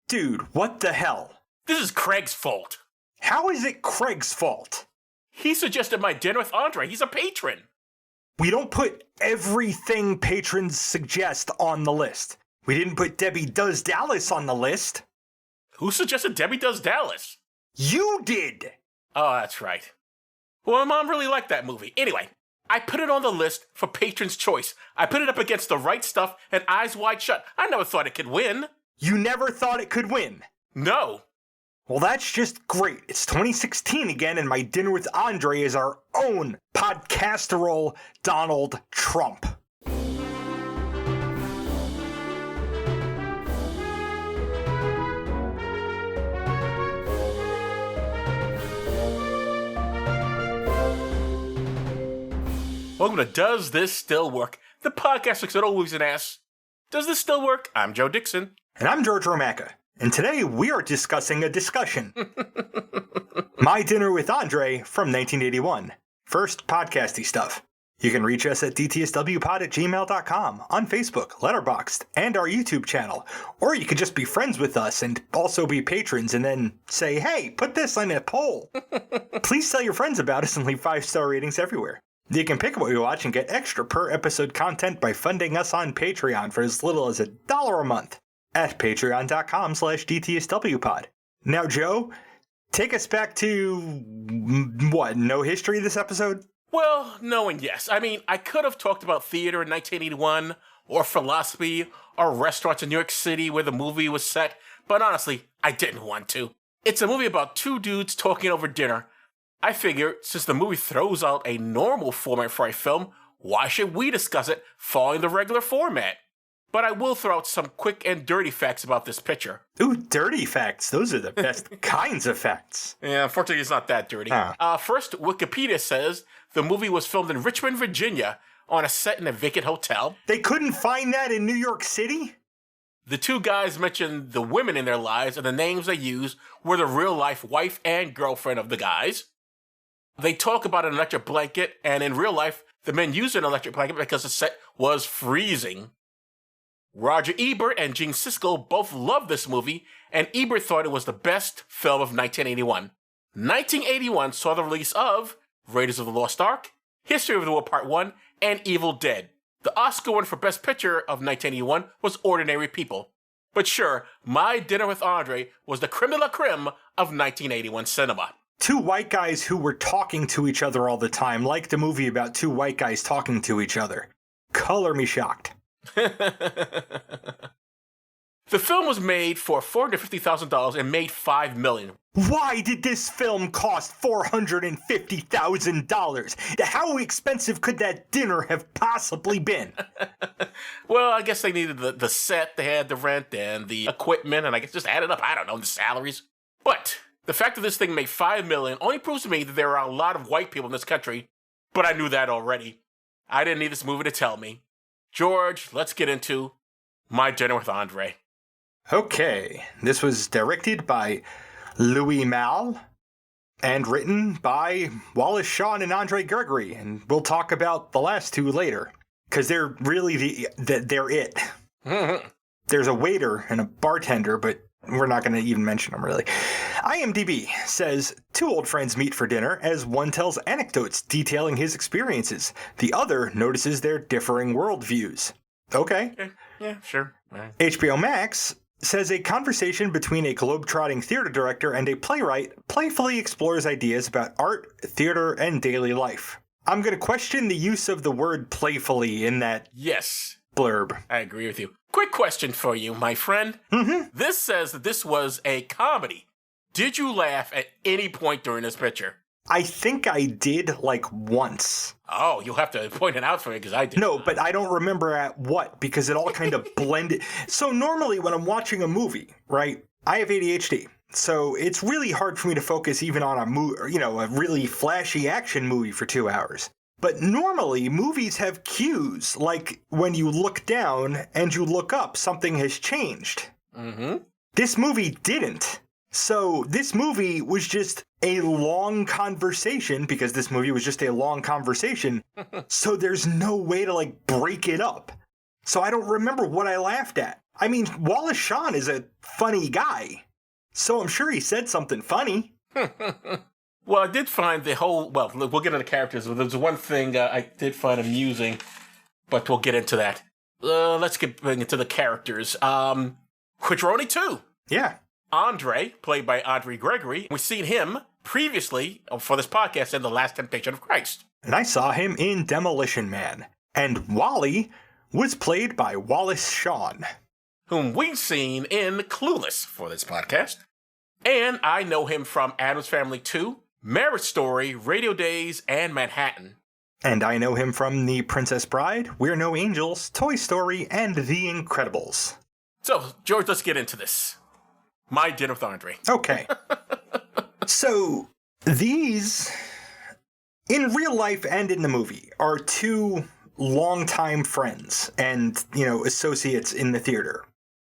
Dude, what the hell? This is Craig's fault. How is it Craig's fault? He suggested my dinner with Andre. He's a patron. We don't put everything patrons suggest on the list. We didn't put Debbie Does Dallas on the list. Who suggested Debbie Does Dallas? You did! Oh, that's right. Well, my mom really liked that movie. Anyway, I put it on the list for Patron's Choice. I put it up against The Right Stuff and Eyes Wide Shut. I never thought it could win. You never thought it could win? No. Well, that's just great. It's 2016 again, and My Dinner with Andre is our own podcasterol Donald Trump. Welcome to Does This Still Work? The podcast looks at old movies and asks, does this still work? I'm Joe Dixon. And I'm George Romaca. And today we are discussing a discussion. My Dinner with Andre from 1981. First podcasty stuff. You can reach us at dtswpod@gmail.com, on Facebook, Letterboxd, and our YouTube channel. Or you could just be friends with us and also be patrons and then say, hey, put this on a poll. Please tell your friends about us and leave 5-star ratings everywhere. You can pick what we watch and get extra per episode content by funding us on Patreon for as little as $1 a month at patreon.com/dtswpod. Now, Joe, take us back to, what, no history this episode? Well, no and yes. I mean, I could have talked about theater in 1981, or philosophy, or restaurants in New York City where the movie was set, but honestly, I didn't want to. It's a movie about two dudes talking over dinner. I figure, since the movie throws out a normal format for a film, why should we discuss it following the regular format? But I will throw out some quick and dirty facts about this picture. Ooh, dirty facts. Those are the best kinds of facts. Yeah, unfortunately, it's not that dirty. First, Wikipedia says the movie was filmed in Richmond, Virginia, on a set in a vacant hotel. They couldn't find that in New York City? The two guys mentioned the women in their lives, and the names they used were the real-life wife and girlfriend of the guys. They talk about an electric blanket, and in real life, the men used an electric blanket because the set was freezing. Roger Ebert and Gene Siskel both loved this movie, and Ebert thought it was the best film of 1981. 1981 saw the release of Raiders of the Lost Ark, History of the World Part 1, and Evil Dead. The Oscar winner for Best Picture of 1981 was Ordinary People. But sure, My Dinner with Andre was the creme de la creme of 1981 cinema. Two white guys who were talking to each other all the time, like the movie about two white guys talking to each other. Color me shocked. The film was made for $450,000 and made $5 million. Why did this film cost $450,000? How expensive could that dinner have possibly been? Well, I guess they needed the set, they had the rent and the equipment, and I guess just added up, I don't know, the salaries. But the fact that this thing made $5 million only proves to me that there are a lot of white people in this country, but I knew that already. I didn't need this movie to tell me. George, let's get into My Dinner with Andre. Okay, this was directed by Louis Malle and written by Wallace Shawn and Andre Gregory, and we'll talk about the last two later, because they're really they're it. There's a waiter and a bartender, but we're not going to even mention them, really. IMDb says, two old friends meet for dinner as one tells anecdotes detailing his experiences. The other notices their differing worldviews. Okay. Yeah, sure. Right. HBO Max says a conversation between a globe-trotting theater director and a playwright playfully explores ideas about art, theater, and daily life. I'm going to question the use of the word playfully in that blurb. I agree with you. Quick question for you, my friend. This says that this was a comedy. Did you laugh at any point during this picture? I think I did, like, once. Oh, you'll have to point it out for me, because I did. No, but I don't remember at what, because it all kind of blended. So normally when I'm watching a movie, right, I have ADHD. So it's really hard for me to focus even on a really flashy action movie for 2 hours. But normally, movies have cues, like when you look down and you look up, something has changed. This movie didn't. So this movie was just a long conversation, because this movie was just a long conversation, so there's no way to, like, break it up. So I don't remember what I laughed at. I mean, Wallace Shawn is a funny guy, so I'm sure he said something funny. Well, I did find the whole... Well, we'll get into the characters. There's one thing I did find amusing, but we'll get into that. Let's get into the characters. Which were only two. Yeah. Andre, played by Andre Gregory. We've seen him previously for this podcast in The Last Temptation of Christ. And I saw him in Demolition Man. And Wally was played by Wallace Shawn, whom we've seen in Clueless for this podcast. And I know him from Addams Family 2, Marriage Story, Radio Days, and Manhattan. And I know him from The Princess Bride, We're No Angels, Toy Story, and The Incredibles. So, George, let's get into this. My Dinner with Andre. Okay. So, these, in real life and in the movie, are two longtime friends and, associates in the theater.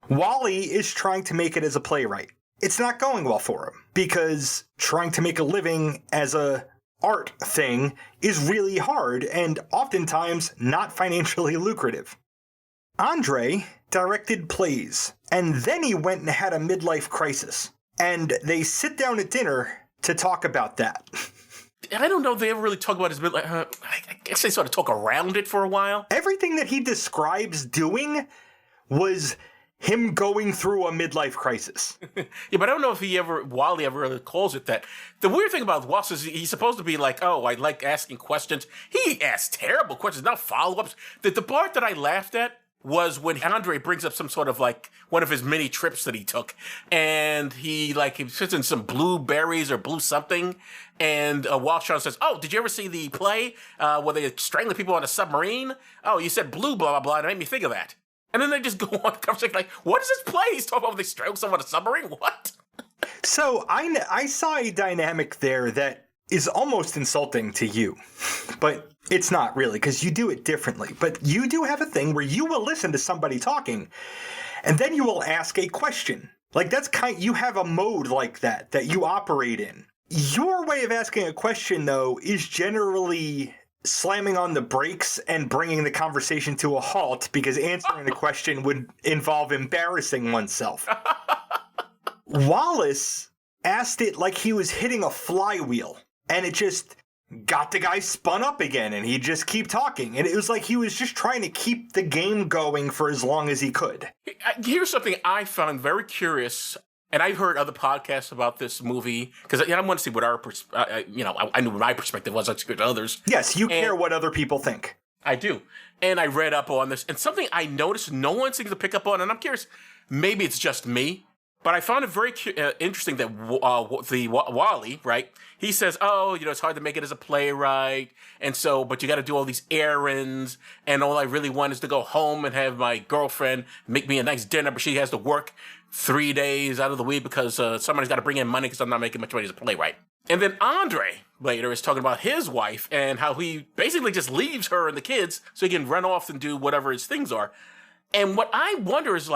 Wally is trying to make it as a playwright. It's not going well for him, because trying to make a living as a art thing is really hard and oftentimes not financially lucrative. Andre directed plays, and then he went and had a midlife crisis. And they sit down at dinner to talk about that. I don't know if they ever really talk about his midlife. I guess they sort of talk around it for a while. Everything that he describes doing was him going through a midlife crisis. Yeah, but I don't know if Wally ever really calls it that. The weird thing about Wallace is he's supposed to be like, oh, I like asking questions. He asks terrible questions, not follow-ups. The part that I laughed at was when Andre brings up some sort of like one of his mini trips that he took, and he sits in some blueberries or blue something, and Wallace Shawn says, "Oh, did you ever see the play where they strangling people on a submarine? Oh, you said blue, blah blah blah, and it made me think of that." And then they just go on a conversation like, "What is this play? He's talking about when they strangle someone on a submarine? What?" So I saw a dynamic there that is almost insulting to you, but it's not really, because you do it differently. But you do have a thing where you will listen to somebody talking, and then you will ask a question. Like, you have a mode like that you operate in. Your way of asking a question, though, is generally slamming on the brakes and bringing the conversation to a halt, because answering the question would involve embarrassing oneself. Wallace asked it like he was hitting a flywheel, and it just got the guy spun up again, and he'd just keep talking. And it was like he was just trying to keep the game going for as long as he could. Here's something I found very curious, and I've heard other podcasts about this movie, because I want to see what I knew what my perspective was, I'd to others. Yes, you care what other people think. I do. And I read up on this, and something I noticed no one seems to pick up on, and I'm curious, maybe it's just me, but I found it very interesting that Wally, right, he says, oh, it's hard to make it as a playwright, and so, but you got to do all these errands, and all I really want is to go home and have my girlfriend make me a nice dinner, but she has to work 3 days out of the week because somebody's got to bring in money because I'm not making much money as a playwright. And then Andre later is talking about his wife and how he basically just leaves her and the kids so he can run off and do whatever his things are. And what I wonder is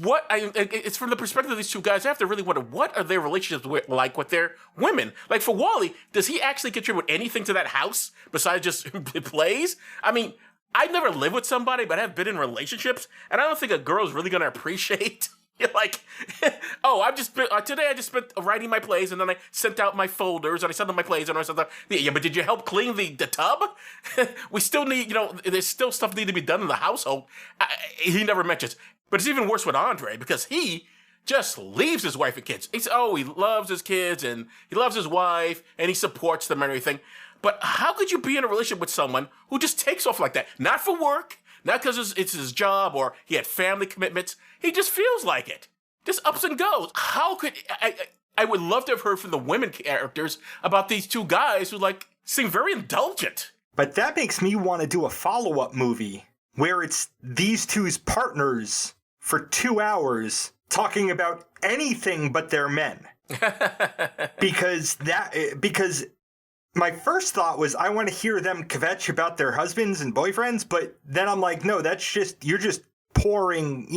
it's from the perspective of these two guys. I have to really wonder, what are their relationships with their women? Like, for Wally, does he actually contribute anything to that house besides just plays? I mean, I've never lived with somebody, but I've been in relationships, and I don't think a girl's really going to appreciate. Like, oh, today I just spent writing my plays, and then I sent out my folders, and I sent out my plays, and I sent out, yeah, but did you help clean the tub? We still need, there's still stuff need to be done in the household. He never mentions. But it's even worse with Andre, because he just leaves his wife and kids. He loves his kids, and he loves his wife, and he supports them and everything. But how could you be in a relationship with someone who just takes off like that? Not for work, not because it's his job or he had family commitments. He just feels like it. Just ups and goes. How could... I would love to have heard from the women characters about these two guys who, seem very indulgent. But that makes me want to do a follow-up movie where it's these two's partners for 2 hours talking about anything but their men. Because my first thought was I want to hear them kvetch about their husbands and boyfriends, but then I'm like, no, you're just pouring,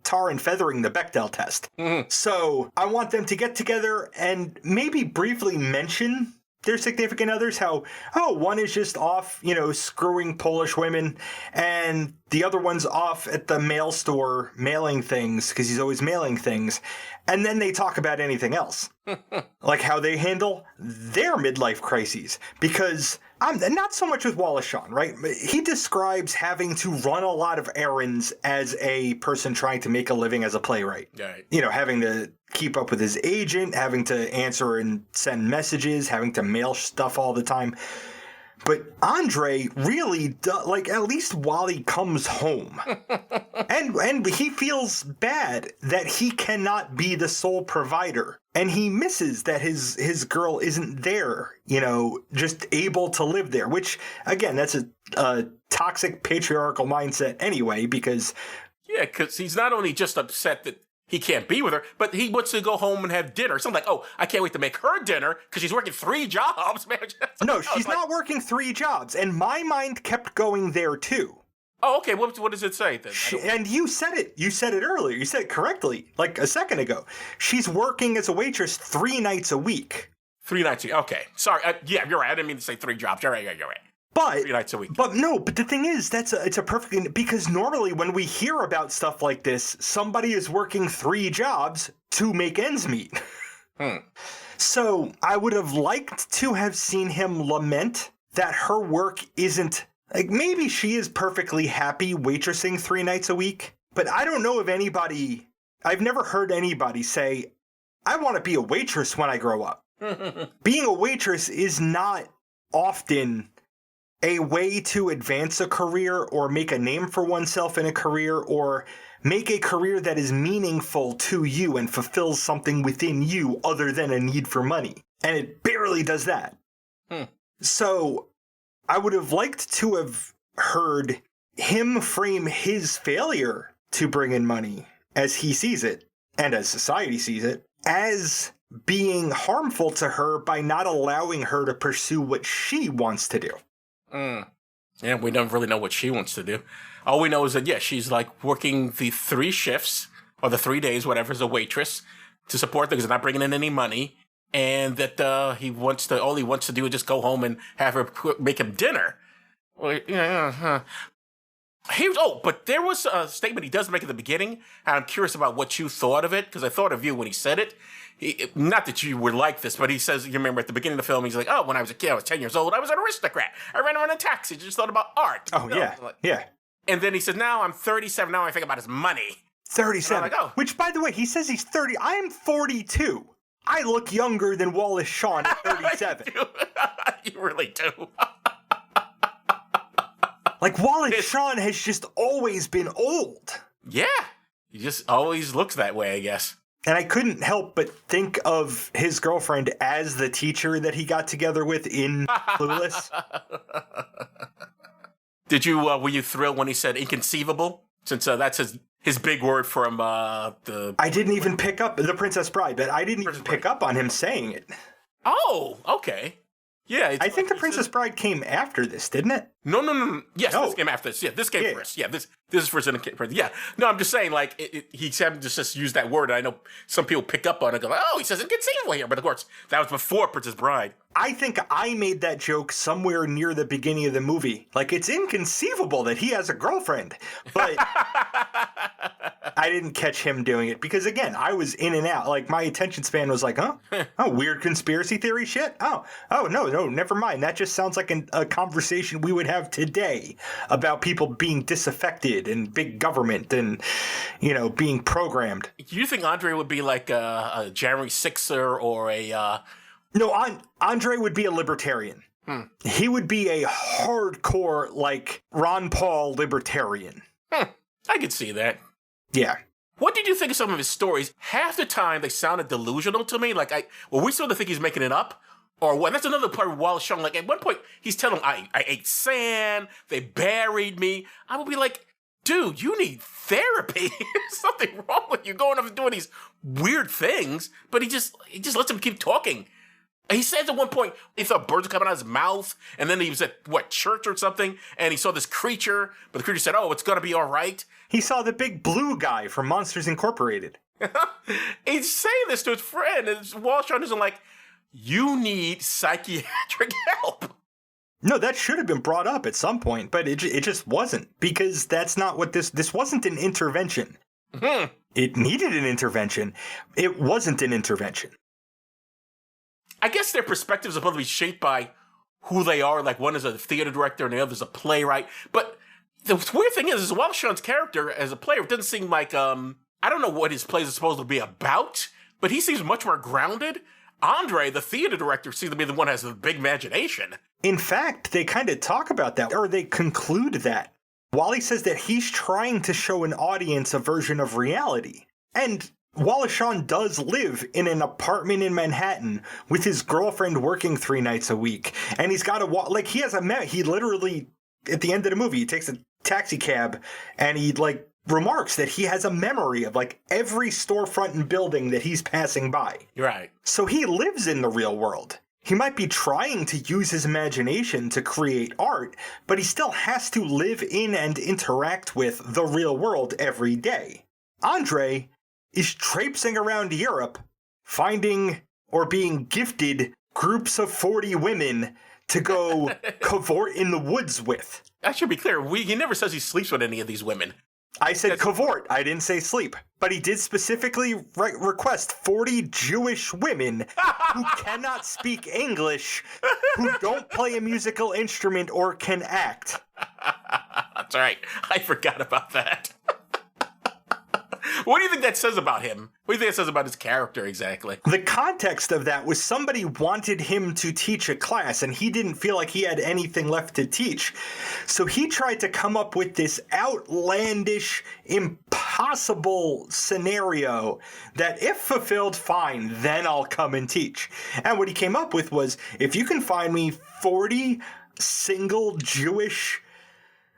tar and feathering the Bechdel test. Mm-hmm. So I want them to get together and maybe briefly mention their significant others, how, one is just off, screwing Polish women, and the other one's off at the mail store mailing things, because he's always mailing things, and then they talk about anything else. Like how they handle their midlife crises. Because not so much with Wallace Shawn, right? He describes having to run a lot of errands as a person trying to make a living as a playwright. Right. Having to keep up with his agent, having to answer and send messages, having to mail stuff all the time. But Andre really, at least while he comes home, and he feels bad that he cannot be the sole provider. And he misses that his girl isn't there, just able to live there, which, again, that's a toxic patriarchal mindset anyway, because... Yeah, because he's not only just upset that he can't be with her, but he wants to go home and have dinner. Something like, I can't wait to make her dinner because she's working 3 jobs, man. No, she's not working 3 jobs, and my mind kept going there, too. Oh, okay. What does it say then? And you said it. You said it earlier. You said it correctly, like a second ago. She's working as a waitress 3 nights a week. 3 nights a week. Okay. Sorry. Yeah, you're right. I didn't mean to say 3 jobs. You're right. You're right. But 3 nights a week. But the thing is, it's a perfect, because normally when we hear about stuff like this, somebody is working 3 jobs to make ends meet. So I would have liked to have seen him lament that her work isn't, like, maybe she is perfectly happy waitressing 3 nights a week, but I don't know of anybody, I've never heard anybody say, I want to be a waitress when I grow up. Being a waitress is not often a way to advance a career or make a name for oneself in a career or make a career that is meaningful to you and fulfills something within you other than a need for money. And it barely does that. So I would have liked to have heard him frame his failure to bring in money as he sees it and as society sees it as being harmful to her by not allowing her to pursue what she wants to do. Yeah, we don't really know what she wants to do. All we know is that, she's like working the 3 shifts or the 3 days, whatever, as a waitress to support them because they're not bringing in any money. And that all he wants to do is just go home and have her make him dinner. Well, but there was a statement he does make at the beginning, and I'm curious about what you thought of it, because I thought of you when he said it. Not that you were like this, but he says, you remember at the beginning of the film, he's like, when I was a kid, I was 10 years old, I was an aristocrat. I ran around in a taxi, just thought about art. Oh, yeah, yeah. And then he said, now I'm 37, now I think about his money. 37. Like, Which, by the way, he says he's 30. I am 42. I look younger than Wallace Shawn at 37. You really do. Like, Wallace Shawn has just always been old. Yeah. He just always looks that way, I guess. And I couldn't help but think of his girlfriend as the teacher that he got together with in Clueless. Were you thrilled when he said inconceivable? Since that's his big word from the... I didn't even pick up The Princess Bride, but I didn't even pick up on him saying it. Oh, okay. Yeah. I think The Princess Bride came after this, didn't it? No. Yes, this came after this. Yeah, this came first. Yeah, this is first. Yeah. No, I'm just saying, like, he's having to just use that word. I know some people pick up on it and go, he says inconceivable here. But of course, that was before Princess Bride. I think I made that joke somewhere near the beginning of the movie. Like, it's inconceivable that he has a girlfriend. But I didn't catch him doing it because, again, I was in and out. Like, my attention span was like, weird conspiracy theory shit? No, never mind. That just sounds like a conversation we would have today about people being disaffected and big government and, being programmed. You think Andre would be like a January 6er or a... No, Andre would be a libertarian. He would be a hardcore, like, Ron Paul libertarian. I could see that. Yeah. What did you think of some of his stories? Half the time, they sounded delusional to me. Like, we sort of think he's making it up. Or what? That's another part of Wallace Shawn. Like, at one point, he's telling him, I ate sand, they buried me. I would be like, dude, you need therapy. There's something wrong with you going up and doing these weird things. But he just lets him keep talking. He says at one point he thought birds were coming out of his mouth, and then he was at, church or something, and he saw this creature, but the creature said, it's going to be all right. He saw the big blue guy from Monsters Incorporated. He's saying this to his friend, and Wallace Shawn isn't like, you need psychiatric help. No, that should have been brought up at some point, but it just wasn't, because that's not what this wasn't an intervention. Mm-hmm. It needed an intervention. It wasn't an intervention. I guess their perspectives are supposed to be shaped by who they are. Like, one is a theater director and the other's a playwright. But the weird thing is while Sean's character as a player, it doesn't seem like, I don't know what his plays are supposed to be about, but he seems much more grounded. Andre, the theater director, seems to be the one who has the big imagination. In fact, they kind of talk about that, or they conclude that. Wally says that he's trying to show an audience a version of reality. And Wallace Shawn does live in an apartment in Manhattan with his girlfriend working 3 nights a week. And he's got he literally, at the end of the movie, he takes a taxi cab and he remarks that he has a memory of every storefront and building that he's passing by. Right. So he lives in the real world. He might be trying to use his imagination to create art, but he still has to live in and interact with the real world every day. Andre is traipsing around Europe, finding or being gifted groups of 40 women to go cavort in the woods with. I should be clear, he never says he sleeps with any of these women. I said cavort, I didn't say sleep. But he did specifically request 40 Jewish women who cannot speak English, who don't play a musical instrument or can act. That's right. I forgot about that. What do you think that says about him? What do you think it says about his character exactly? The context of that was somebody wanted him to teach a class and he didn't feel like he had anything left to teach. So he tried to come up with this outlandish, impossible scenario that if fulfilled, fine, then I'll come and teach. And what he came up with was, if you can find me 40 single Jewish,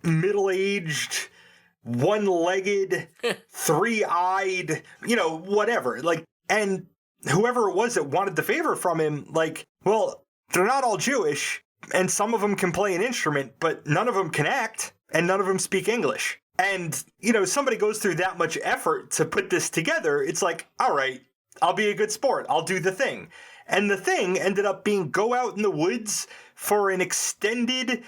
middle-aged, one-legged, three-eyed, whatever. And whoever it was that wanted the favor from him, well, they're not all Jewish, and some of them can play an instrument, but none of them can act, and none of them speak English. And, somebody goes through that much effort to put this together, it's like, all right, I'll be a good sport, I'll do the thing. And the thing ended up being go out in the woods for an extended,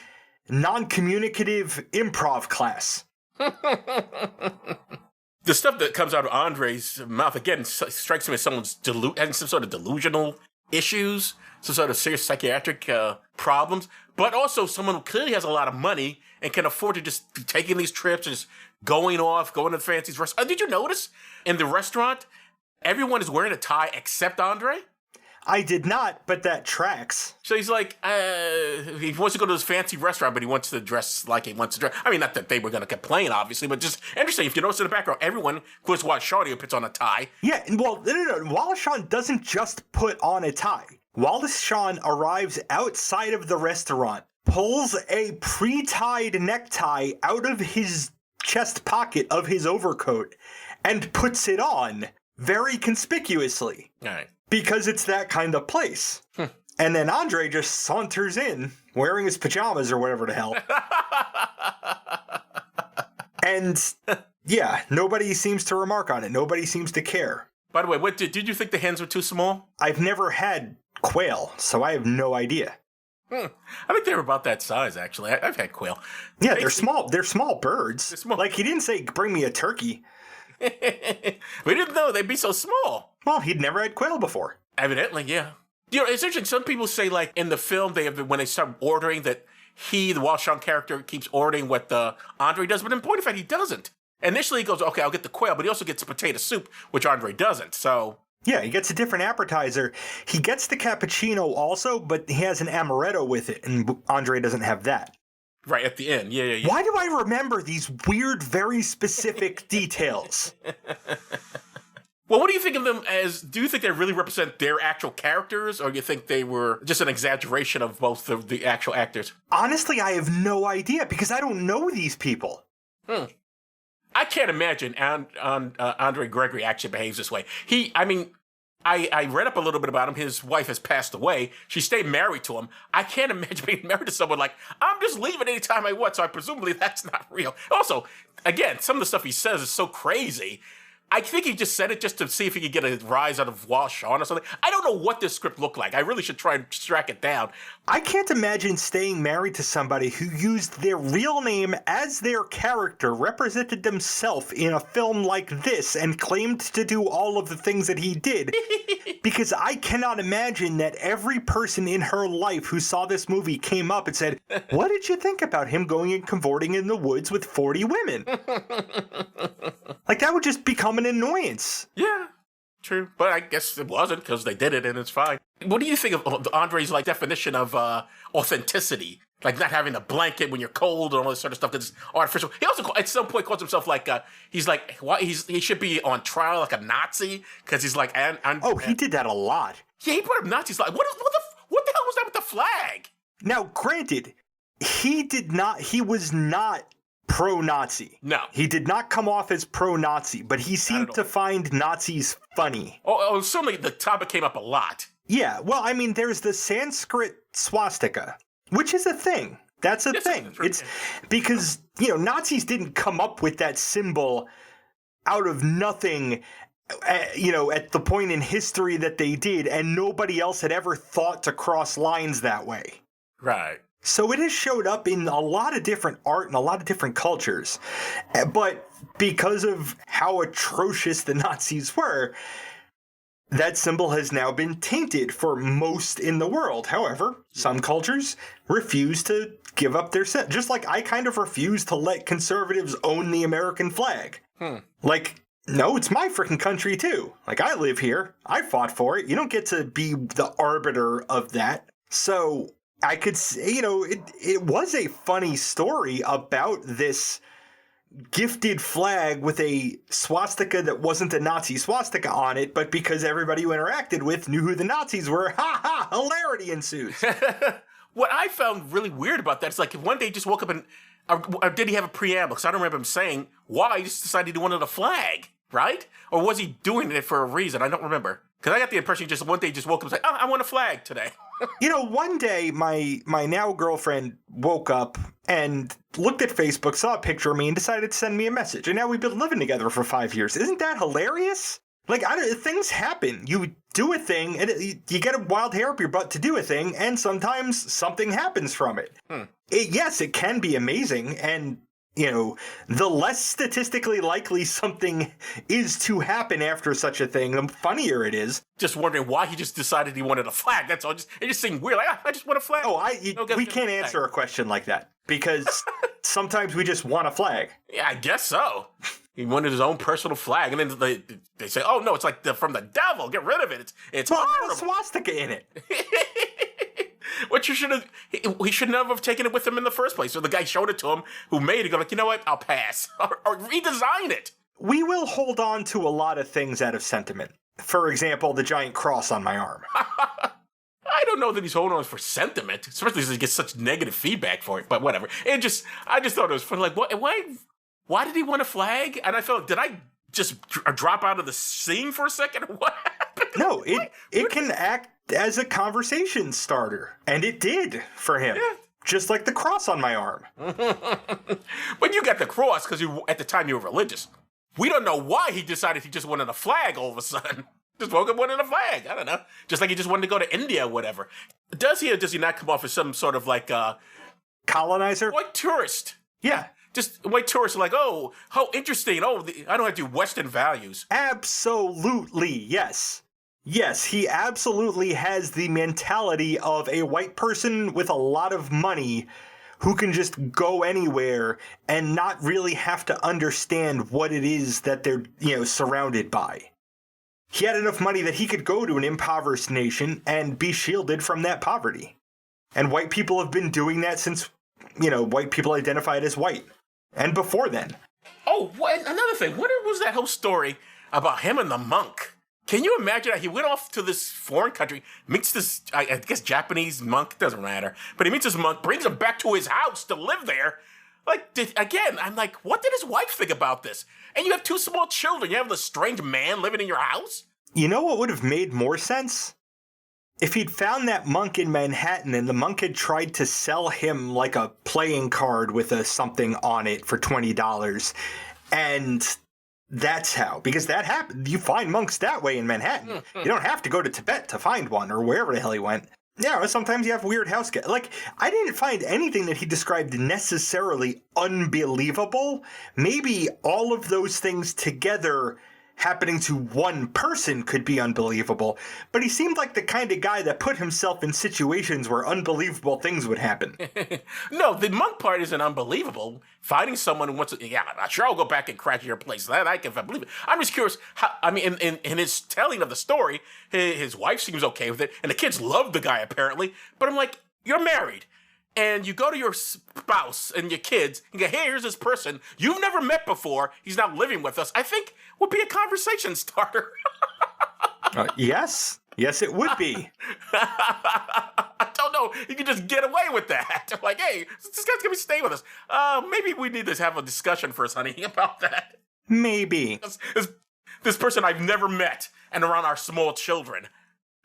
non-communicative improv class. The stuff that comes out of Andre's mouth, again, strikes me as someone's having some sort of delusional issues, some sort of serious psychiatric problems, but also someone who clearly has a lot of money and can afford to just be taking these trips and just going to the fancy restaurants. Did you notice in the restaurant, everyone is wearing a tie except Andre? I did not, but that tracks. So he's like, he wants to go to this fancy restaurant, but he wants to dress like he wants to dress. I mean, not that they were going to complain, obviously, but just interesting. If you notice in the background, everyone, of course, Wallace Shawn puts on a tie. Yeah, well, no. Wallace Shawn doesn't just put on a tie. Wallace Shawn arrives outside of the restaurant, pulls a pre-tied necktie out of his chest pocket of his overcoat, and puts it on very conspicuously. All right. Because it's that kind of place. And then Andre just saunters in, wearing his pajamas or whatever the hell. And, yeah, nobody seems to remark on it. Nobody seems to care. By the way, what did you think the hens were too small? I've never had quail, so I have no idea. I think they were about that size, actually. I've had quail. Yeah, they're small. They're small birds. They're small. Like, he didn't say, bring me a turkey. We didn't know they'd be so small. Well, he'd never had quail before. Evidently, yeah. It's interesting. Some people say, in the film, when they start ordering, that the Wallace Shawn character keeps ordering what Andre does, but in point of fact, he doesn't. Initially, he goes, okay, I'll get the quail, but he also gets potato soup, which Andre doesn't, so... Yeah, he gets a different appetizer. He gets the cappuccino also, but he has an amaretto with it, and Andre doesn't have that. Right, at the end. Yeah. Why do I remember these weird, very specific details? Well, what do you think of them as... Do you think they really represent their actual characters, or do you think they were just an exaggeration of both the actual actors? Honestly, I have no idea, because I don't know these people. I can't imagine Andre Gregory actually behaves this way. I read up a little bit about him. His wife has passed away. She stayed married to him. I can't imagine being married to someone like, I'm just leaving anytime I want, so presumably that's not real. Also, again, some of the stuff he says is so crazy, I think he just said it just to see if he could get a rise out of Wallace Shawn or something. I don't know what this script looked like. I really should try and track it down. I can't imagine staying married to somebody who used their real name as their character, represented themselves in a film like this, and claimed to do all of the things that he did. Because I cannot imagine that every person in her life who saw this movie came up and said, "What did you think about him going and cavorting in the woods with 40 women?" Like, that would just become an annoyance. Yeah, true. But I guess it wasn't, because they did it and it's fine. What do you think of Andre's like definition of authenticity? Like not having a blanket when you're cold and all this sort of stuff that's artificial. He also at some point calls himself like he's like he should be on trial like a Nazi because he's like he did that a lot. Yeah, he put up Nazis like what the hell was that with the flag? Now, granted, he was not pro-Nazi. No. He did not come off as pro-Nazi, but he seemed to find Nazis funny. Oh, certainly the topic came up a lot. Yeah, well, I mean, there's the Sanskrit swastika, which is a thing. That's a thing. That's right. It's because, Nazis didn't come up with that symbol out of nothing, at the point in history that they did, and nobody else had ever thought to cross lines that way. Right. So it has showed up in a lot of different art and a lot of different cultures. But because of how atrocious the Nazis were, that symbol has now been tainted for most in the world. However, some cultures refuse to give up their symbol. Just like I kind of refuse to let conservatives own the American flag. Like, no, it's my freaking country too. Like, I live here. I fought for it. You don't get to be the arbiter of that. So I could say, it was a funny story about this gifted flag with a swastika that wasn't a Nazi swastika on it, but because everybody who interacted with knew who the Nazis were, hilarity ensues. What I found really weird about that is like one day he just woke up and, or did he have a preamble? Because I don't remember him saying why he just decided he wanted a flag, right? Or was he doing it for a reason? I don't remember. Because I got the impression he just one day just woke up and said, I want a flag today. One day my now girlfriend woke up and looked at Facebook, saw a picture of me, and decided to send me a message. And now we've been living together for 5 years. Isn't that hilarious? Like, things happen. You do a thing, and you get a wild hair up your butt to do a thing, and sometimes something happens from it. Yes, it can be amazing, and the less statistically likely something is to happen after such a thing, the funnier it is. Just wondering why he just decided he wanted a flag. That's all. It just seemed weird. Like, I just want a flag. We can't answer a question like that because sometimes we just want a flag. Yeah, I guess so. He wanted his own personal flag, and then they say, "Oh no, it's like from the devil. Get rid of it. It's horrible." A swastika in it. What he should never have taken it with him in the first place. So the guy showed it to him, who made it. Go like, you know what? I'll pass or redesign it. We will hold on to a lot of things out of sentiment. For example, the giant cross on my arm. I don't know that he's holding on for sentiment, especially since he gets such negative feedback for it. But whatever. I just thought it was funny. Like, why did he want a flag? And I felt, did I just drop out of the scene for a second? What happened? No, it can act as a conversation starter, and it did for him. Yeah. Just like the cross on my arm. But you got the cross because at the time you were religious. We don't know why he decided he just wanted a flag all of a sudden. Just woke up wanting a flag. I don't know. Just like he just wanted to go to India or whatever. Does he or does he not come off as some sort of like colonizer? White tourist. Yeah. Just white tourists are like, oh, how interesting. Oh, I don't have to do Western values. Absolutely, yes. Yes, he absolutely has the mentality of a white person with a lot of money who can just go anywhere and not really have to understand what it is that they're, surrounded by. He had enough money that he could go to an impoverished nation and be shielded from that poverty. And white people have been doing that since, white people identified as white. And before then. Oh, another thing. What was that whole story about him and the monk? Can you imagine that he went off to this foreign country, meets this, I guess, Japanese monk, doesn't matter, but he meets this monk, brings him back to his house to live there. Like, again, I'm like, what did his wife think about this? And you have 2 small children. You have this strange man living in your house? You know what would have made more sense? If he'd found that monk in Manhattan and the monk had tried to sell him like a playing card with something on it for $20, and that's how, because that happened. You find monks that way in Manhattan. You don't have to go to Tibet to find one, or wherever the hell he went. Yeah, sometimes you have weird house guests. Like, I didn't find anything that he described necessarily unbelievable. Maybe all of those things together happening to one person could be unbelievable, but he seemed like the kind of guy that put himself in situations where unbelievable things would happen. No, the monk part isn't unbelievable. Finding someone who wants to, yeah, sure, I'll go back and crash your place. That I can believe it. I'm just curious how, I mean, in his telling of the story, his wife seems okay with it, and the kids love the guy apparently, but I'm like, you're married. And you go to your spouse and your kids and go, hey, here's this person you've never met before. He's not living with us. I think would be a conversation starter. Yes, it would be. I don't know. You can just get away with that. Like, hey, this guy's going to be staying with us. Maybe we need to have a discussion first, honey, about that. Maybe. This person I've never met and around our small children.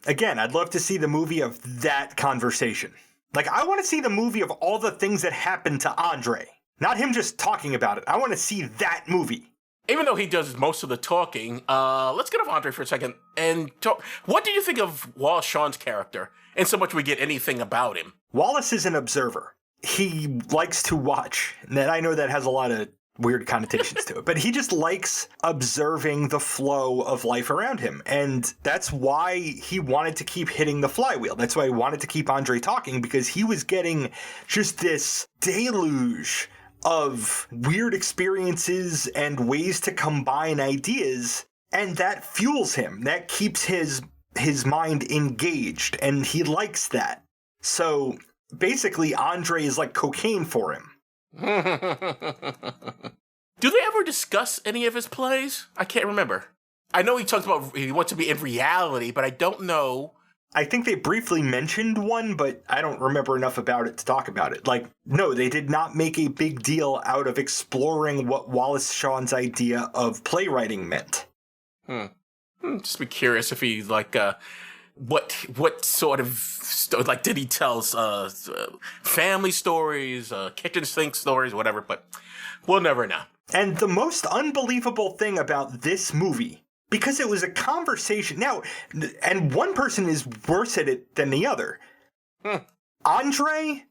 Again, I'd love to see the movie of that conversation. Like, I want to see the movie of all the things that happened to Andre. Not him just talking about it. I want to see that movie. Even though he does most of the talking, let's get off Andre for a second and talk. What did you think of Wallace Shawn's character? In so much we get anything about him. Wallace is an observer. He likes to watch. And I know that has a lot of weird connotations to it, but he just likes observing the flow of life around him. And that's why he wanted to keep hitting the flywheel. That's why he wanted to keep Andre talking, because he was getting just this deluge of weird experiences and ways to combine ideas. And that fuels him. That keeps his mind engaged. And he likes that. So basically, Andre is like cocaine for him. Do they ever discuss any of his plays? I can't remember. I know he talks about he wants to be in reality, but I don't know. I think they briefly mentioned one, but I don't remember enough about it to talk about it. Like, no, they did not make a big deal out of exploring what Wallace Shawn's idea of playwriting meant. Just be curious if he, like, what sort of like did he tell family stories, kitchen sink stories, whatever, but we'll never know. And the most unbelievable thing about this movie, because it was a conversation now, and one person is worse at it than the other. Andre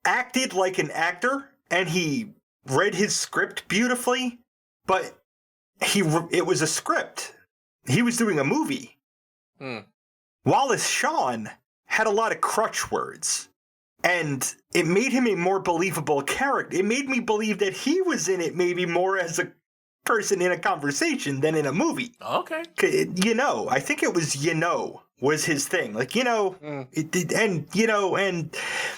acted like an actor and he read his script beautifully, but it was a script. He was doing a movie. Wallace Shawn had a lot of crutch words, and it made him a more believable character. It made me believe that he was in it maybe more as a person in a conversation than in a movie. Okay. I think it was, was his thing. Like, and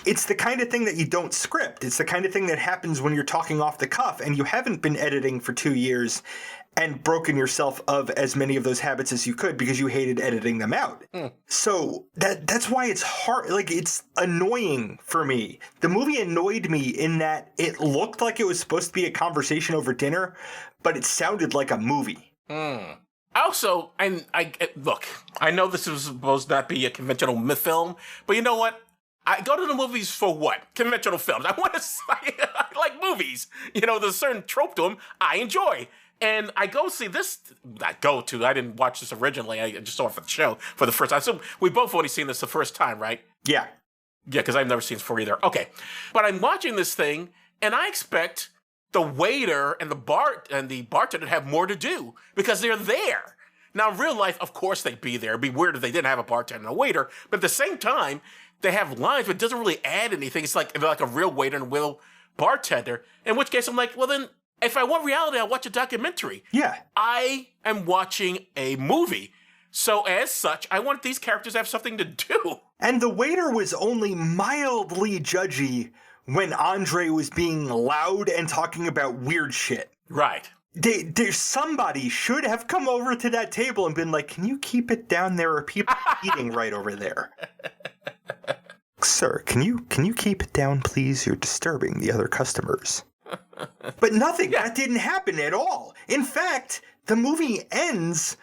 it's the kind of thing that you don't script. It's the kind of thing that happens when you're talking off the cuff and you haven't been editing for 2 years and broken yourself of as many of those habits as you could because you hated editing them out. So that's why it's hard. Like, it's annoying for me. The movie annoyed me in that it looked like it was supposed to be a conversation over dinner, but it sounded like a movie. Also, I look, I know this was supposed to not be a conventional film, but you know what? I go to the movies for what? Conventional films. I like movies. There's a certain trope to them I enjoy. And I go see this, I didn't watch this originally. I just saw it for the show for the first time. So we both only seen this the first time, right? Yeah. Yeah, because I've never seen this before either. Okay. But I'm watching this thing, and I expect the waiter and the bartender to have more to do because they're there. Now, in real life, of course they'd be there. It'd be weird if they didn't have a bartender and a waiter. But at the same time, they have lines, but it doesn't really add anything. It's like a real waiter and a real bartender. In which case, I'm like, well, then, if I want reality, I'll watch a documentary. Yeah. I am watching a movie. So as such, I want these characters to have something to do. And the waiter was only mildly judgy when Andre was being loud and talking about weird shit. Right. There's somebody should have come over to that table and been like, can you keep it down? There are people eating right over there. Sir, can you keep it down, please? You're disturbing the other customers. But nothing. Yeah. That didn't happen at all. In fact, the movie ends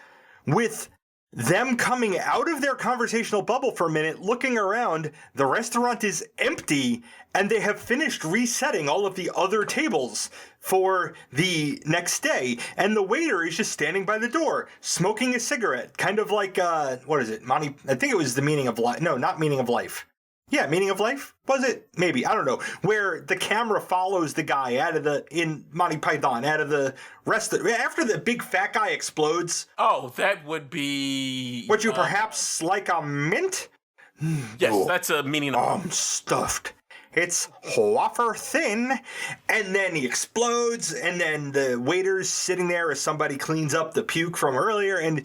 with them coming out of their conversational bubble for a minute, looking around, the restaurant is empty, and they have finished resetting all of the other tables for the next day, and the waiter is just standing by the door, smoking a cigarette, kind of like, what is it, Monty? I think it was The Meaning of Life. No, not Meaning of Life. Yeah, Meaning of Life? Was it? Maybe. I don't know. Where the camera follows the guy in Monty Python, out of the after the big fat guy explodes. Oh, that would be... Would you perhaps like a mint? Yes, that's a Meaning of Life. I'm stuffed. It's wafer thin, and then he explodes, and then the waiter's sitting there as somebody cleans up the puke from earlier, and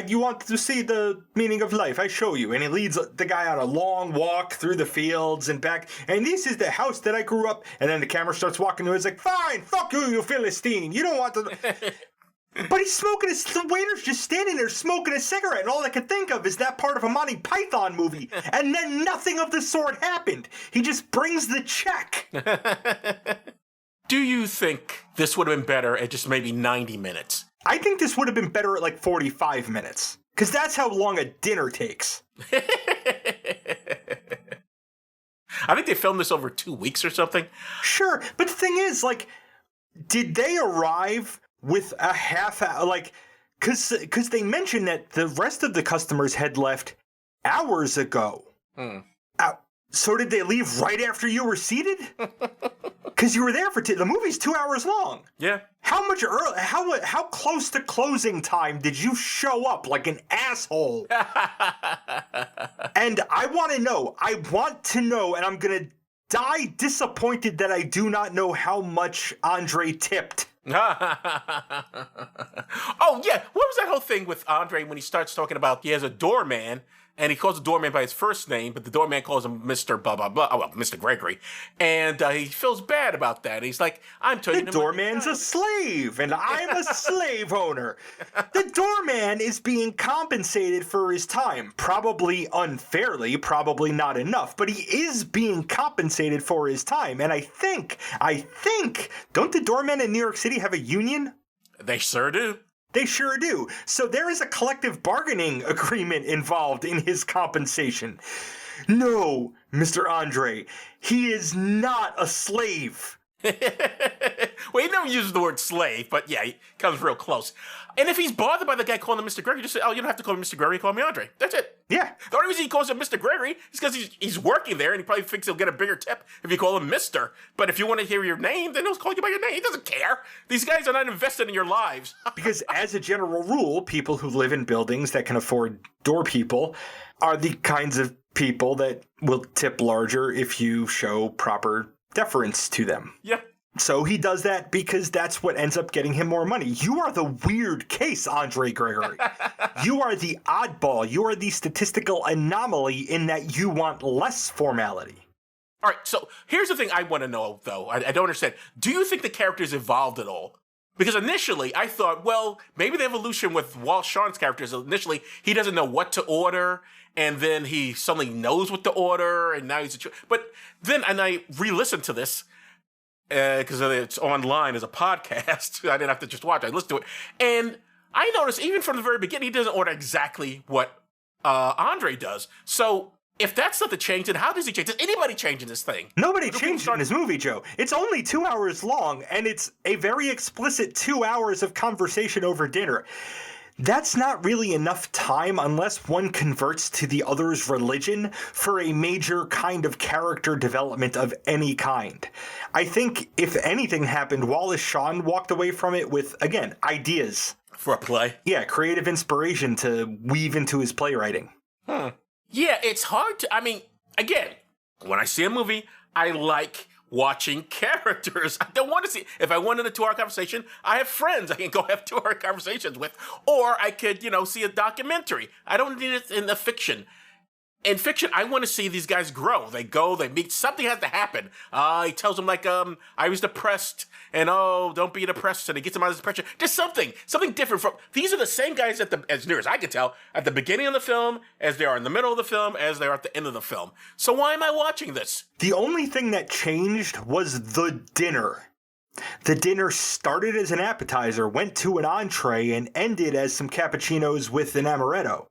you want to see the meaning of life, I show you. And he leads the guy on a long walk through the fields and back, and this is the house that I grew up, and then the camera starts walking to it, it's like, fine, fuck you, you Philistine, you don't want to... But he's the waiter's just standing there smoking a cigarette, and all I could think of is that part of a Monty Python movie, and then nothing of the sort happened. He just brings the check. Do you think this would have been better at just maybe 90 minutes? I think this would have been better at like 45 minutes, because that's how long a dinner takes. I think they filmed this over 2 weeks or something. Sure, but the thing is, like, did they arrive with a half hour, like, because they mentioned that the rest of the customers had left hours ago. So did they leave right after you were seated? Because you were there for the movie's 2 hours long. Yeah. How much early? How close to closing time did you show up like an asshole? And I want to know, and I'm gonna die disappointed that I do not know how much Andre tipped. Oh, yeah. What was that whole thing with Andre when he starts talking about he has a doorman and he calls the doorman by his first name, but the doorman calls him Mr. blah, blah, blah. Oh, well, Mr. Gregory. And he feels bad about that. He's like, I'm telling you. The doorman's a slave, and I'm a slave owner. The doorman is being compensated for his time. Probably unfairly, probably not enough, but he is being compensated for his time. And I think, don't the doormen in New York City have a union? They sure do. They sure do. So there is a collective bargaining agreement involved in his compensation. No, Mr. Andre, he is not a slave. Well, he never uses the word slave, but yeah, he comes real close. And if he's bothered by the guy calling him Mr. Gregory, just say, oh, you don't have to call me Mr. Gregory, call me Andre. That's it. Yeah. The only reason he calls him Mr. Gregory is because he's working there, and he probably thinks he'll get a bigger tip if you call him Mr. But if you want to hear your name, then he'll call you by your name. He doesn't care. These guys are not invested in your lives. Because as a general rule, people who live in buildings that can afford door people are the kinds of people that will tip larger if you show proper deference to them. Yeah. So he does that because that's what ends up getting him more money. You are the weird case, Andre Gregory. You are the oddball. You are the statistical anomaly in that you want less formality. All right, so here's the thing I want to know, though. I don't understand. Do you think the characters evolved at all? Because initially, I thought, well, maybe the evolution with Walt Shawn's characters, initially, he doesn't know what to order, and then he suddenly knows what to order, and now he's But then, and I re-listened to this, because it's online as a podcast. I didn't have to just watch it. I listened to it. And I noticed, even from the very beginning, he doesn't order exactly what Andre does. So if that's not the change, then how does he change? Does anybody change in this thing? Nobody changed in this movie, Joe. It's only 2 hours long, and it's a very explicit 2 hours of conversation over dinner. That's not really enough time unless one converts to the other's religion for a major kind of character development of any kind. I think if anything happened, Wallace Shawn walked away from it with, again, ideas. For a play? Yeah, creative inspiration to weave into his playwriting. Yeah, it's hard to, I mean, again, when I see a movie, I like watching characters. I don't want to see, if I wanted a 2 hour conversation, I have friends I can go have 2 hour conversations with, or I could, see a documentary. I don't need it in the fiction. In fiction, I want to see these guys grow. They go, they meet, something has to happen. He tells them I was depressed, and don't be depressed, and he gets them out of depression. Just something different from, these are the same guys as near as I can tell, at the beginning of the film, as they are in the middle of the film, as they are at the end of the film. So why am I watching this? The only thing that changed was the dinner. The dinner started as an appetizer, went to an entree, and ended as some cappuccinos with an amaretto.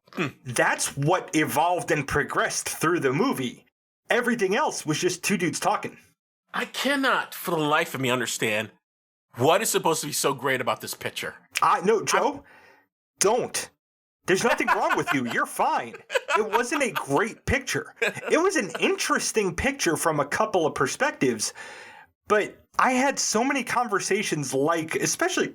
That's what evolved and progressed through the movie. Everything else was just two dudes talking. I cannot, for the life of me, understand what is supposed to be so great about this picture. No, Joe, don't. There's nothing wrong with you. You're fine. It wasn't a great picture. It was an interesting picture from a couple of perspectives, but I had so many conversations, like, especially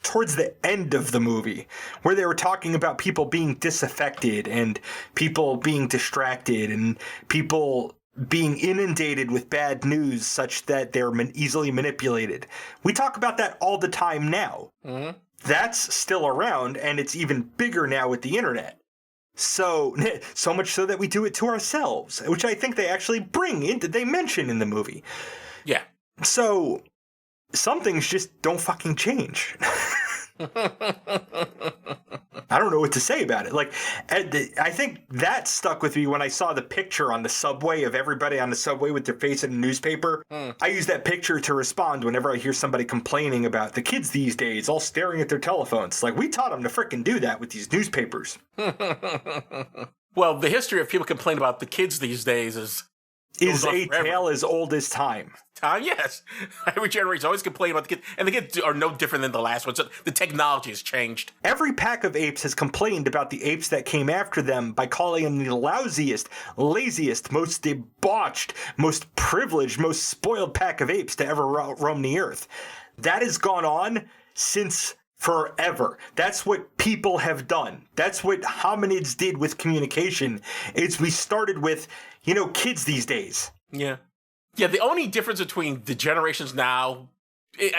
towards the end of the movie, where they were talking about people being disaffected and people being distracted and people being inundated with bad news such that they're easily manipulated. We talk about that all the time now. Mm-hmm. That's still around, and it's even bigger now with the internet. So much so that we do it to ourselves, which I think they actually they mention in the movie. Yeah. So some things just don't fucking change. I don't know what to say about it. Like, I think that stuck with me when I saw the picture on the subway of everybody on the subway with their face in a newspaper. I use that picture to respond whenever I hear somebody complaining about the kids these days all staring at their telephones. Like, we taught them to frickin' do that with these newspapers. Well, the history of people complaining about the kids these days is a tale as old as time. Yes. Every generation always complain about the kids, and the kids are no different than the last one. So the technology has changed. Every pack of apes has complained about the apes that came after them by calling them the lousiest, laziest, most debauched, most privileged, most spoiled pack of apes to ever roam the earth. That has gone on since forever. That's what people have done. That's what hominids did with communication. Is we started with, kids these days. Yeah. Yeah, the only difference between the generations now,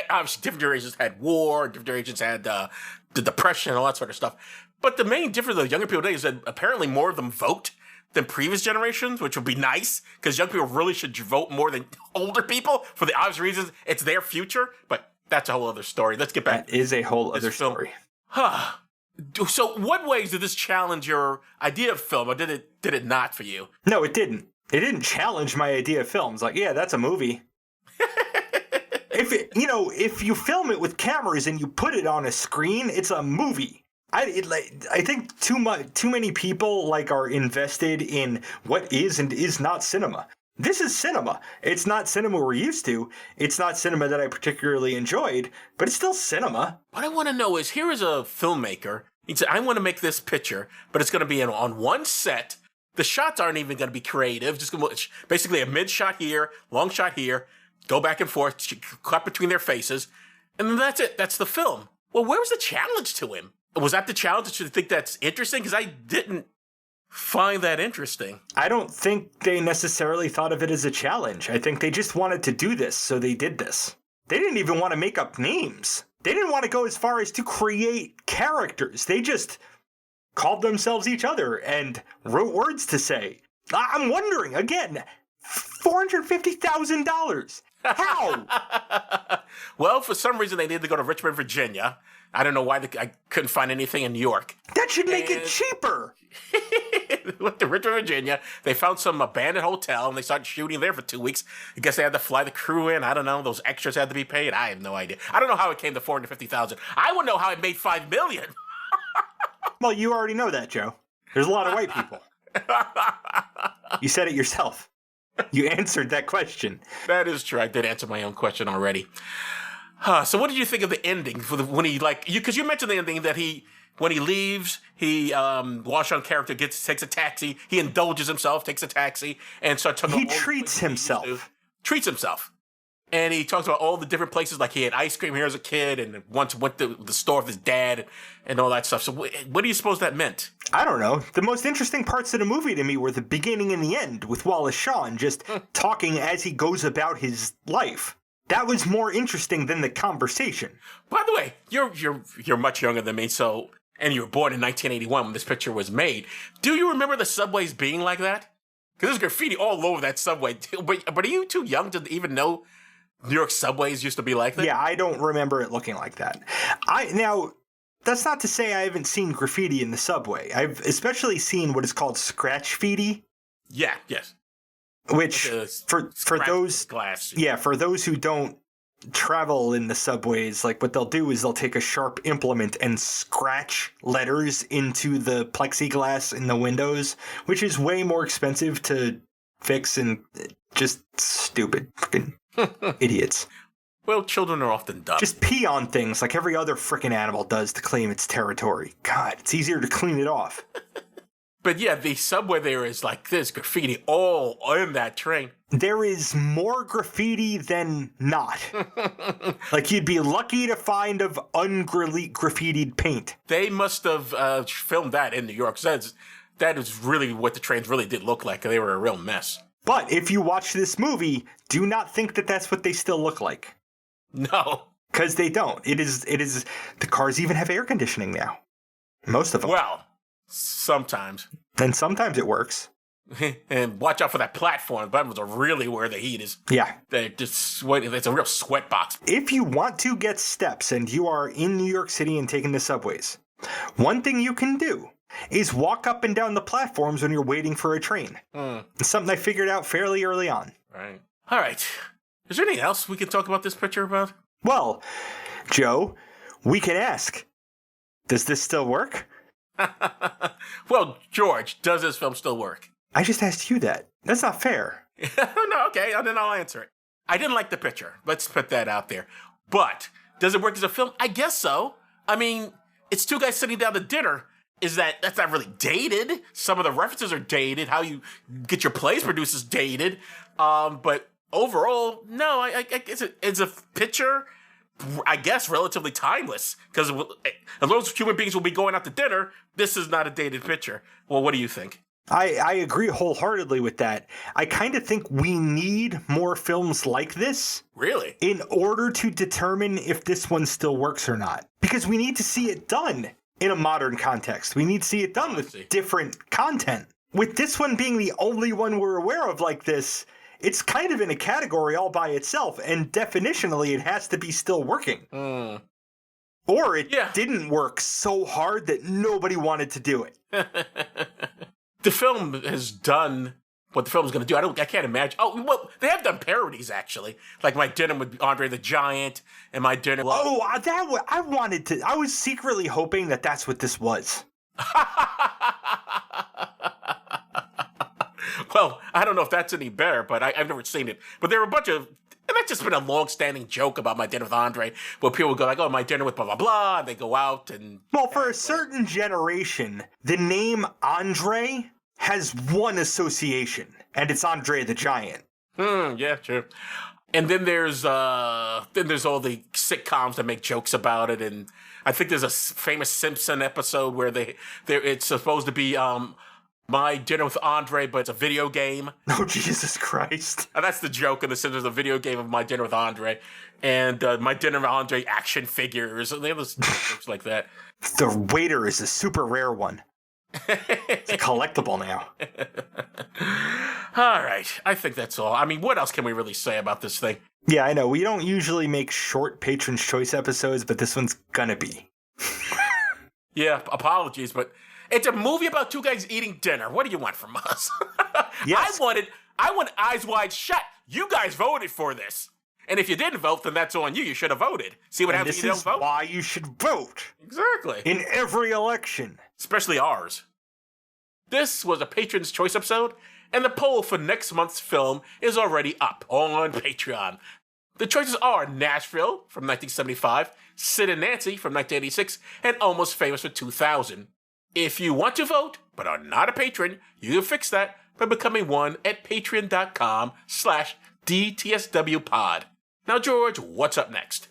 obviously different generations had war, different generations had the Depression and all that sort of stuff. But the main difference of the younger people today is that apparently more of them vote than previous generations, which would be nice, because young people really should vote more than older people for the obvious reasons. It's their future, but that's a whole other story. Let's get back. That is a whole other story. So what ways did this challenge your idea of film, or did it not for you? No, it didn't. It didn't challenge my idea of films. Like, yeah, that's a movie. If you film it with cameras and you put it on a screen, it's a movie. I think too many people are invested in what is and is not cinema. This is cinema. It's not cinema we're used to. It's not cinema that I particularly enjoyed, but it's still cinema. What I want to know is, here is a filmmaker. He said, I want to make this picture, but it's going to be on one set. The shots aren't even going to be creative. Just basically a mid shot here, long shot here, go back and forth, cut between their faces, and then that's it. That's the film. Well, where was the challenge to him? Was that the challenge? Did you think that's interesting? Because I didn't find that interesting. I don't think they necessarily thought of it as a challenge. I think they just wanted to do this, so they did this. They didn't even want to make up names. They didn't want to go as far as to create characters. They just called themselves each other and wrote words to say. I'm wondering, again, $450,000. How? Well, for some reason, they needed to go to Richmond, Virginia. I don't know why I couldn't find anything in New York. That should make it cheaper. They went to Richmond, Virginia. They found some abandoned hotel, and they started shooting there for 2 weeks. I guess they had to fly the crew in. I don't know. Those extras had to be paid. I have no idea. I don't know how it came to $450,000. I would know how it made $5 million. Well, you already know that, Joe. There's a lot of white people. You said it yourself. You answered that question. That is true. I did answer my own question already. So what did you think of the ending? When he, because you mentioned the ending that when he leaves, he, Wash-on character takes a taxi. He indulges himself, takes a taxi, and starts talking about... He treats himself. Treats himself. And he talks about all the different places, like he had ice cream here as a kid and once went to the store with his dad and all that stuff. So what do you suppose that meant? I don't know. The most interesting parts of the movie to me were the beginning and the end, with Wallace Shawn just talking as he goes about his life. That was more interesting than the conversation. By the way, you're much younger than me, and you were born in 1981 when this picture was made. Do you remember the subways being like that? Because there's graffiti all over that subway. But are you too young to even know New York subways used to be like that? Yeah, I don't remember it looking like that. Now, that's not to say I haven't seen graffiti in the subway. I've especially seen what is called scratch-feety. Yeah, yes. Which, for those... glass. Yeah, for those who don't travel in the subways, like what they'll do is they'll take a sharp implement and scratch letters into the plexiglass in the windows, which is way more expensive to fix and just stupid fucking idiots. Well, children are often dumb. Just pee on things like every other frickin' animal does to claim its territory. God, it's easier to clean it off. But yeah, the subway there is like this graffiti all in that train. There is more graffiti than not. Like, you'd be lucky to find of ungraffitied paint. They must have filmed that in New York. So that is really what the trains really did look like. They were a real mess. But if you watch this movie, do not think that that's what they still look like. No. Because they don't. It is. The cars even have air conditioning now. Most of them. Well, sometimes. And sometimes it works. And watch out for that platform. That was really where the heat is. Yeah. They're just sweating. It's a real sweat box. If you want to get steps and you are in New York City and taking the subways, one thing you can do is walk up and down the platforms when you're waiting for a train. It's something I figured out fairly early on. Right. All right. Is there anything else we can talk about this picture about? Well, Joe, we can ask, does this still work? Well, George, does this film still work? I just asked you that. That's not fair. No, okay, then I'll answer it. I didn't like the picture. Let's put that out there. But does it work as a film? I guess so. I mean, it's two guys sitting down to dinner. That's not really dated. Some of the references are dated. How you get your plays produced is dated. But overall, no, I guess it's a picture, I guess, relatively timeless. Because as long as human beings will be going out to dinner, this is not a dated picture. Well, what do you think? I agree wholeheartedly with that. I kind of think we need more films like this. Really? In order to determine if this one still works or not. Because we need to see it done in a modern context. We need to see it done with different content. With this one being the only one we're aware of like this, it's kind of in a category all by itself, and definitionally it has to be still working. Or it didn't work so hard that nobody wanted to do it. The film has done what the film's going to do. I can't imagine. Oh, well, they have done parodies, actually. Like My Dinner with Andre the Giant and My Dinner... I was secretly hoping that that's what this was. Well, I don't know if that's any better, but I've never seen it. But there were a bunch of... And that's just been a long-standing joke about My Dinner with Andre, where people go like, oh, My Dinner with blah, blah, blah, and they go out and... Well, for a certain generation, the name Andre has one association, and it's Andre the Giant. Yeah, true. And then there's all the sitcoms that make jokes about it, and I think there's a famous Simpson episode where it's supposed to be... My Dinner with Andre, but it's a video game. Oh, Jesus Christ. And that's the joke in The Simpsons, a video game of My Dinner with Andre. And My Dinner with Andre action figures. And they have those jokes like that. The waiter is a super rare one. It's a collectible now. All right. I think that's all. I mean, what else can we really say about this thing? Yeah, I know. We don't usually make short Patron's Choice episodes, but this one's gonna be. Yeah, apologies, but... It's a movie about two guys eating dinner. What do you want from us? Yes. I want Eyes Wide Shut. You guys voted for this. And if you didn't vote, then that's on you. You should have voted. See what happens if you don't vote? This is why you should vote. Exactly. In every election. Especially ours. This was a Patron's Choice episode, and the poll for next month's film is already up on Patreon. The choices are Nashville from 1975, Sid and Nancy from 1986, and Almost Famous for 2000. If you want to vote, but are not a patron, you can fix that by becoming one at patreon.com/DTSWpod. Now, George, what's up next?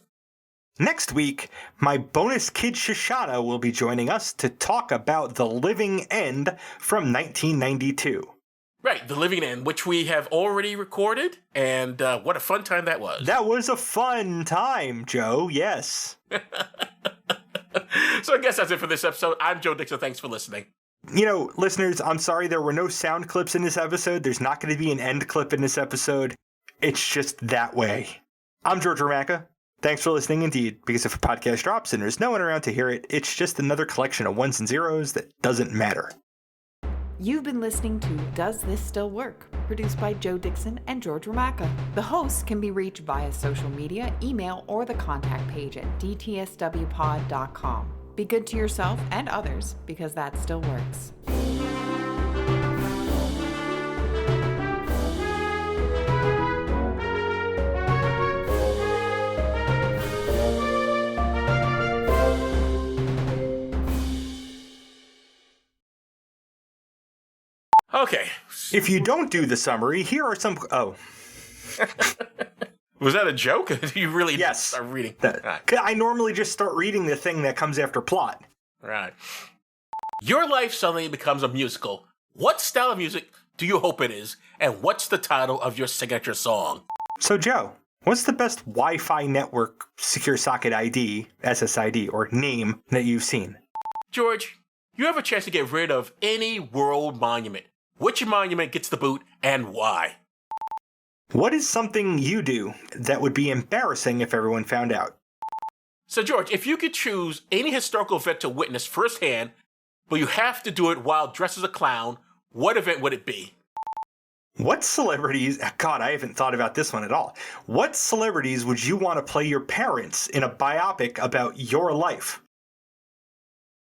Next week, my bonus kid Shoshana will be joining us to talk about The Living End from 1992. Right, The Living End, which we have already recorded, and what a fun time that was. That was a fun time, Joe, yes. So I guess that's it for this episode. I'm Joe Dixon. Thanks for listening. You know, listeners, I'm sorry there were no sound clips in this episode. There's not going to be an end clip in this episode. It's just that way. I'm George Ramacca. Thanks for listening indeed, because if a podcast drops and there's no one around to hear it, it's just another collection of ones and zeros that doesn't matter. You've been listening to Does This Still Work? Produced by Joe Dixon and George Ramaka. The hosts can be reached via social media, email, or the contact page at dtswpod.com. Be good to yourself and others, because that still works. Okay. If you don't do the summary, here are some... Oh. Was that a joke? You really Yes. start reading? Right. I normally just start reading the thing that comes after plot. Right. Your life suddenly becomes a musical. What style of music do you hope it is? And what's the title of your signature song? So, Joe, what's the best Wi-Fi network secure socket ID, SSID, or name that you've seen? George, you have a chance to get rid of any world monument. Which monument gets the boot and why? What is something you do that would be embarrassing if everyone found out? So, George, if you could choose any historical event to witness firsthand, but you have to do it while dressed as a clown, what event would it be? What celebrities... God, I haven't thought about this one at all. What celebrities would you want to play your parents in a biopic about your life?